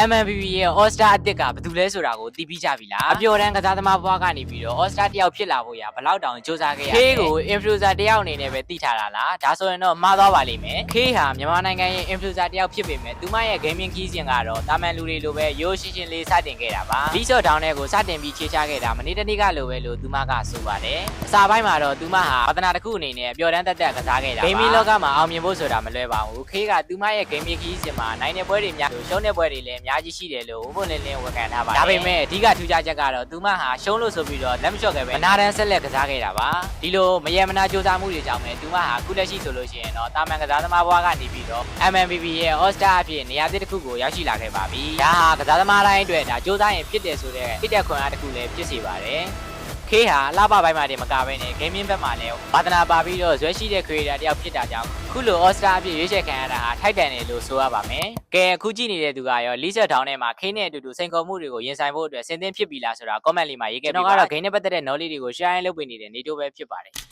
MMBB ရဲ့ All Star အစ်စ်ကဘာတူလဲဆိုတာကိုသိပြီးကြပြီလားအပျော်တမ်းကစားသမားဘွားကနေပြီးတော့ All Star တယောက်ဖြစ်လာဖို့ရဘလောက်တောင်စူးစမ်းခဲ့ရလဲ K ကို influencer တယောက်အနေနဲ့ပဲသိထားတာလားဒါဆိုရင်တော့မှားသွားပါလိမ့်မယ် K ဟာမြန်မာနိုင်ငံရဲ့ influencer တယောက်ဖြစ်ပေမဲ့သူမရဲ့ gaming ခီးစဉ်ကတော့တာမန်လူတွေလိုပဲရိုးရှင်းရှင်းလေးစတင်ခဲ့တာပါဒီဆော့ဒေါင်းတွေကိုစတင်ပြီးခြေချခဲ့တာမနေ့တနေ့ကလိုပဲလို့သူမကဆိုပါတယ်အစာပိုင်းမှာတော့သူမဟာဝသနာတစ်ခုအနေနဲ့အပျော်တမ်းတက်တက်ကစားခဲ့တာ gaming လောကမှာအောင်မြင်ဖို့ဆိုတာမလွယ်ပါဘူး K ကသူမရဲ့ gaming ခီးစဉ်မှာနိုင်တဲ့ပွဲတွေများလို့ရှုံးတဲ့ပွဲတွေလည်းအများကြီးရှိတယ်လို့ဥပလင်းလင်းဝန်ခံထားပါတယ်ဒါပေမဲ့အဓိကထူးခြားချက်ကတော့သူမဟာရှုံးလို့ဆိုပြီးတော့လက်မလျှော့ခဲ့ပဲအနာတန်းဆက်လက်ကစားခဲ့တာပါဒီလိုမရေမနာကြိုးစားမှုတွေကြောင့်ပဲသူမဟာခုလက်ရှိဆိုလို့ရှိရင်တော့တာမန်ကစားသမားဘွားကနေပြီးတော့ MMBB ရဲ့ All Star အဖြစ်နေရာသစ်တစ်ခုကိုရောက်ရှိလာခဲ့ပါပြီဒါဟာကစားသမားတိုင်းအတွက်ဒါကြိုးစားရင်ဖြစ်တယ်ဆိုတဲ့ဖြစ်တဲ့ခွန်အားတစ်ခုလည်းဖြစ်စေပါတယ်K ဟာအလားပါပိုင်းမှာတည်းမကဘဲနဲ့ gaming ဘက်မှာလည်းဝါသနာပါပြီးတော့ဇွဲရှိတဲ့ creator တယောက်ဖြစ်တာကြောင့်ခုလို All Star အဖြစ်ရွေးချယ်ခံရတာဟာထိုက်တန်တယ်လို့ဆိုရပါမယ်။ကဲအခုကြည့်နေတဲ့သူကရော Lisa Down ထဲမှာ K နဲ့အတူတူစိန်ခေါ်မှုတွေကိုရင်ဆိုင်ဖို့အတွက်စဉ်သင့်ဖြစ်ပြီလားဆိုတာ comment လေးမှာရေးခဲ့ပြီးပါကျွန်တော်ကတော့ game နဲ့ပတ်သက်တဲ့ knowledge တွေကို share လုပ်ပေးနေတဲ့နေတိုးပဲဖြစ်ပါတယ်။